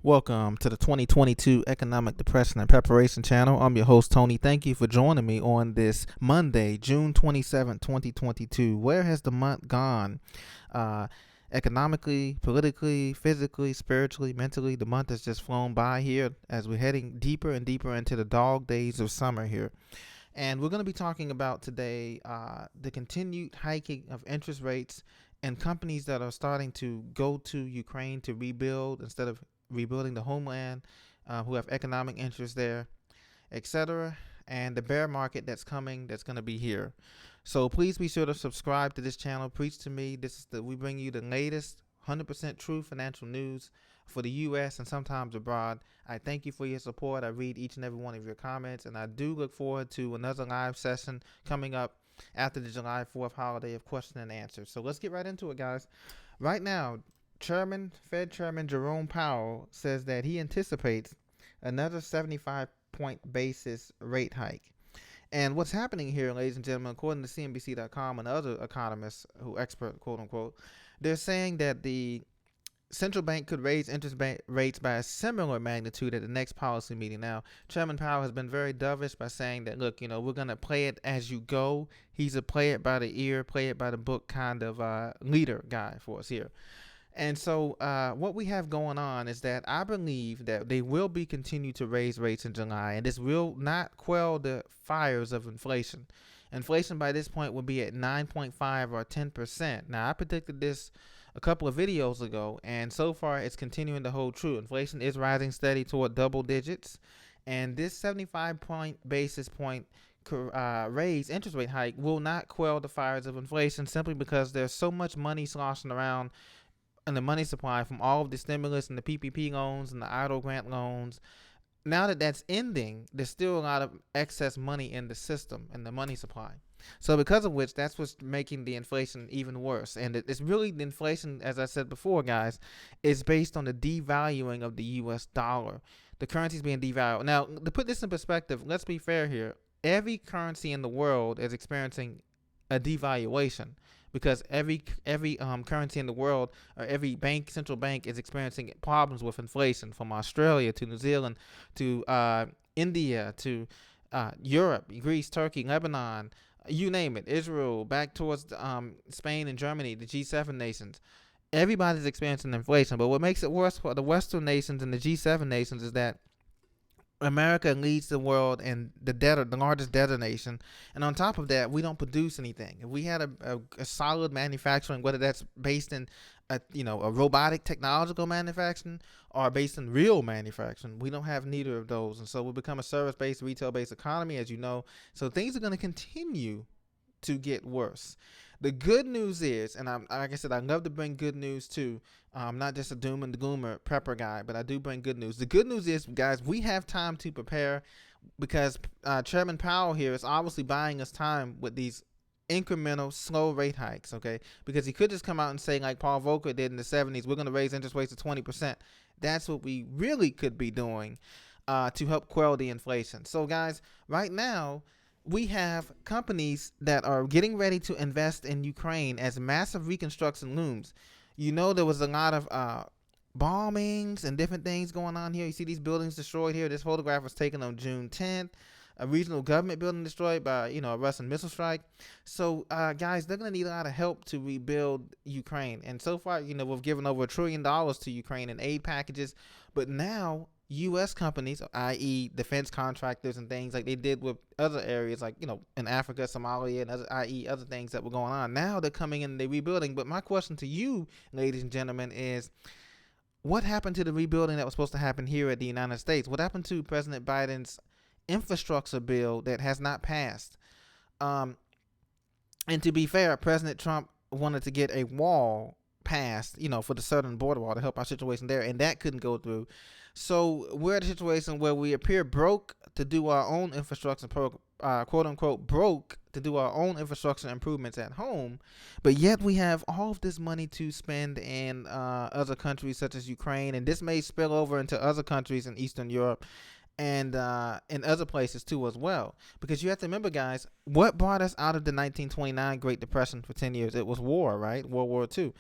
Welcome to the 2022 Economic Depression and Preparation Channel. I'm your host, Tony. Thank you for joining me on this Monday, June 27, 2022. Where has the month gone? Economically, politically, physically, spiritually, mentally, the month has just flown by here as we're heading deeper and deeper into the dog days of summer here. And we're going to be talking about today the continued hiking of interest rates and companies that are starting to go to Ukraine to rebuild instead of rebuilding the homeland, who have economic interests there, etc., and the bear market that's coming, that's going to be here. So please be sure to subscribe to this channel. Preach to me. We bring you the latest 100% true financial news for the U.S. and sometimes abroad. I thank you for your support. I read each and every one of your comments, and I do look forward to another live session coming up after the July 4th holiday of question and answer. So let's get right into it, guys. Right now, Fed Chairman Jerome Powell says that he anticipates another 75-point basis rate hike. And what's happening here, ladies and gentlemen, according to CNBC.com and other economists who expert, quote unquote, they're saying that the central bank could raise interest rates by a similar magnitude at the next policy meeting. Now, Chairman Powell has been very dovish by saying that, look, we're going to play it as you go. He's a play it by the ear, play it by the book kind of leader guy for us here. And so what we have going on is that I believe that they will be continue to raise rates in July, and this will not quell the fires of inflation. Inflation by this point will be at 9.5 or 10%. Now, I predicted this a couple of videos ago, and so far it's continuing to hold true. Inflation is rising steady toward double digits, and this 75 basis point raise interest rate hike will not quell the fires of inflation simply because there's so much money sloshing around and the money supply from all of the stimulus and the PPP loans and the idle grant loans. Now that that's ending, there's still a lot of excess money in the system and the money supply. So because of which, that's what's making the inflation even worse. And it's really the inflation, as I said before, guys, is based on the devaluing of the U.S. dollar. The currency's being devalued. Now, to put this in perspective, let's be fair here. Every currency in the world is experiencing a devaluation, because every currency in the world, or every central bank is experiencing problems with inflation, from Australia to New Zealand to India to Europe, Greece, Turkey, Lebanon, you name it, Israel, back towards Spain and Germany, the G7 nations. Everybody's experiencing inflation. But what makes it worse for the Western nations and the G7 nations is that America leads the world and the largest debtor nation, and on top of that, we don't produce anything. If we had a solid manufacturing, whether that's based in a robotic technological manufacturing or based in real manufacturing, we don't have neither of those, and so we become a service-based, retail-based economy, as you know. So things are going to continue to get worse. The good news is, and like I said, I love to bring good news too. I'm not just a doom and gloomer prepper guy, but I do bring good news. The good news is, guys, we have time to prepare, because Chairman Powell here is obviously buying us time with these incremental, slow rate hikes, okay? Because he could just come out and say, like Paul Volcker did in the 70s, we're going to raise interest rates to 20%. That's what we really could be doing to help quell the inflation. So, guys, right now, we have companies that are getting ready to invest in Ukraine as massive reconstruction looms. There was a lot of bombings and different things going on here. You see these buildings destroyed here. This photograph was taken on June 10th. A regional government building destroyed by, a Russian missile strike. So, guys, they're going to need a lot of help to rebuild Ukraine. And so far, we've given over $1 trillion to Ukraine in aid packages. But now, U.S. companies, i.e. defense contractors and things like they did with other areas, like, in Africa, Somalia, and i.e. other things that were going on. Now they're coming in and they're rebuilding. But my question to you, ladies and gentlemen, is what happened to the rebuilding that was supposed to happen here at the United States? What happened to President Biden's infrastructure bill that has not passed? And to be fair, President Trump wanted to get a wall passed, for the southern border wall to help our situation there, and that couldn't go through. So we're in a situation where we appear broke to do our own infrastructure, quote unquote broke to do our own infrastructure improvements at home, but yet we have all of this money to spend in other countries such as Ukraine, and this may spill over into other countries in Eastern Europe and in other places too as well. Because you have to remember, guys, what brought us out of the 1929 Great Depression for 10 years? It was war, right? World War II.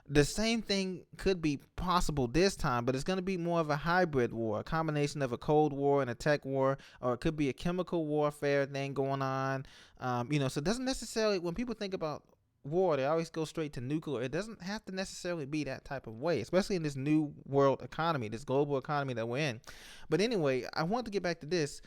The same thing could be possible this time, but it's going to be more of a hybrid war, a combination of a Cold War and a tech war, or it could be a chemical warfare thing going on. So it doesn't necessarily, when people think about war, they always go straight to nuclear. It doesn't have to necessarily be that type of way, especially in this new world economy, this global economy that we're in. But anyway, I want to get back to this.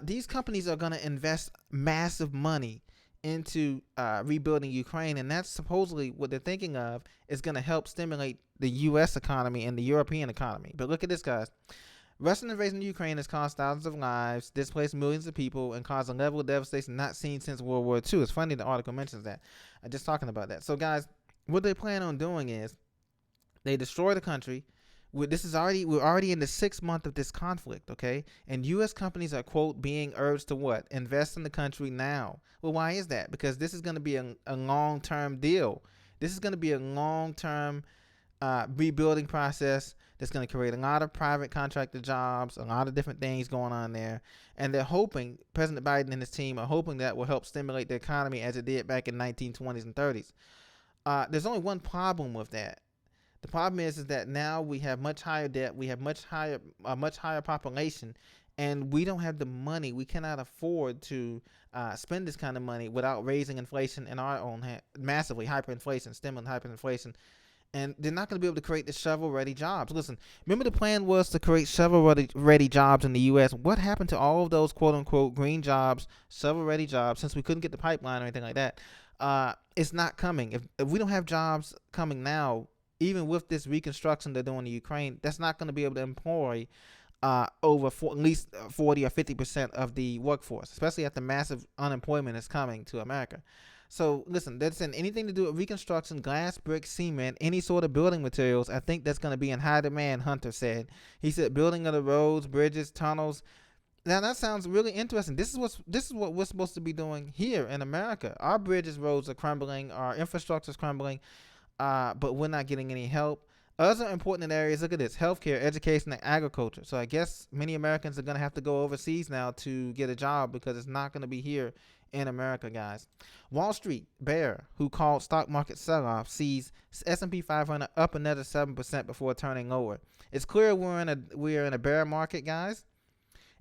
These companies are going to invest massive money into rebuilding Ukraine, and that's supposedly what they're thinking of is going to help stimulate the U.S. economy and the European economy. But look at this, guys. Russian invasion of Ukraine has cost thousands of lives, displaced millions of people, and caused a level of devastation not seen since World War II. It's funny the article mentions that. I'm just talking about that. So, guys, what they plan on doing is they destroy the country. We're already in the 6th month of this conflict, okay? And U.S. companies are, quote, being urged to what? Invest in the country now. Well, why is that? Because this is going to be a long-term deal. This is going to be a long-term rebuilding process that's going to create a lot of private contractor jobs, a lot of different things going on there. And they're hoping, President Biden and his team are hoping that will help stimulate the economy as it did back in 1920s and 30s. There's only one problem with that. The problem is that now we have much higher debt, we have a much higher population, and we don't have the money. We cannot afford to spend this kind of money without raising inflation in our own massively hyperinflation, stimulating hyperinflation. And they're not going to be able to create the shovel-ready jobs. Listen, remember the plan was to create shovel-ready jobs in the U.S. What happened to all of those quote-unquote green jobs, shovel-ready jobs, since we couldn't get the pipeline or anything like that? It's not coming. If we don't have jobs coming now, even with this reconstruction they're doing in Ukraine, that's not going to be able to employ over at least 40 or 50% of the workforce, especially after massive unemployment is coming to America. So listen, that's in anything to do with reconstruction, glass, brick, cement, any sort of building materials. I think that's going to be in high demand, Hunter said. He said building of the roads, bridges, tunnels. Now that sounds really interesting. This is what we're supposed to be doing here in America. Our bridges, roads are crumbling, our infrastructure is crumbling. But we're not getting any help. Other important areas, look at this: healthcare, education, and agriculture. So I guess many Americans are going to have to go overseas now to get a job because it's not going to be here in America, guys. Wall Street bear who called stock market sell-off sees S&P 500 up another 7% before turning lower. It's clear we're in a bear market, guys.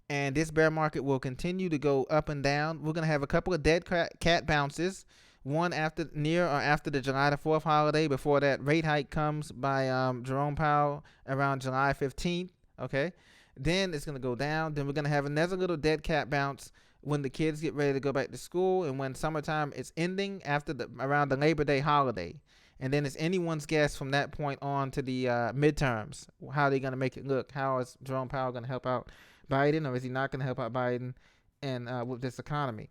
And this bear market will continue to go up and down. We're going to have a couple of dead cat bounces. One near or after the July the 4th holiday, before that rate hike comes by Jerome Powell around July 15th. Okay, then it's gonna go down. Then we're gonna have another little dead cat bounce when the kids get ready to go back to school, and when summertime is ending around the Labor Day holiday. And then it's anyone's guess from that point on to the midterms. How are they gonna make it look? How is Jerome Powell gonna help out Biden, or is he not gonna help out Biden and with this economy?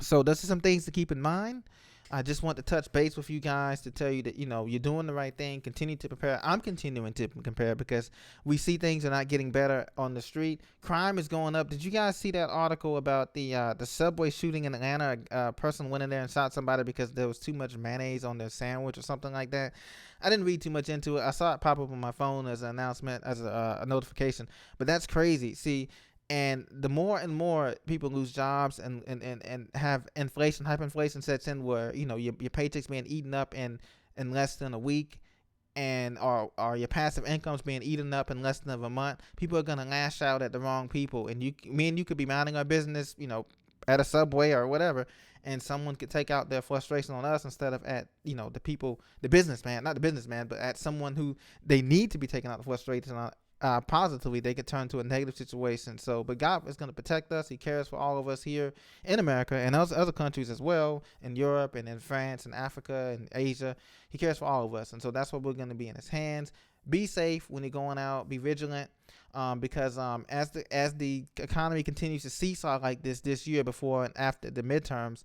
So those are some things to keep in mind. I just want to touch base with you guys to tell you that, you're doing the right thing. Continue to prepare. I'm continuing to prepare because we see things are not getting better on the street. Crime is going up. Did you guys see that article about the subway shooting in Atlanta? A person went in there and shot somebody because there was too much mayonnaise on their sandwich or something like that. I didn't read too much into it. I saw it pop up on my phone as an announcement, as a notification. But that's crazy. See, and the more and more people lose jobs and have inflation, hyperinflation sets in where, your paycheck's being eaten up in less than a week, and or your passive income's being eaten up in less than a month, people are going to lash out at the wrong people. And me and you could be minding our business, at a Subway or whatever, and someone could take out their frustration on us instead of at, the people, the businessman, not the businessman, but at someone who they need to be taking out the frustration on. Positively, they could turn to a negative situation. So, but God is going to protect us. He cares for all of us here in America and other countries as well, in Europe and in France and Africa and Asia. He cares for all of us, and so that's what we're going to be in His hands. Be safe when you're going out. Be vigilant, because as the economy continues to seesaw like this year, before and after the midterms.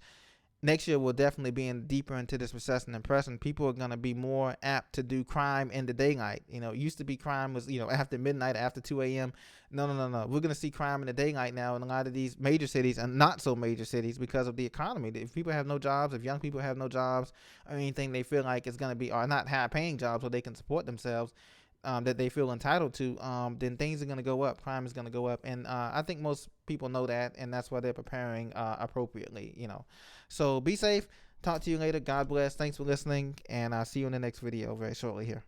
Next year, we'll definitely be deeper into this recession and depression. People are going to be more apt to do crime in the daylight. It used to be crime was, after midnight, after 2 a.m. No. We're going to see crime in the daylight now in a lot of these major cities and not so major cities because of the economy. If people have no jobs, if young people have no jobs or anything they feel like it's going to be, or not high paying jobs where they can support themselves, that they feel entitled to, then things are going to go up. Crime is going to go up. And I think most people know that, and that's why they're preparing appropriately, So be safe. Talk to you later. God bless. Thanks for listening, and I'll see you in the next video very shortly here.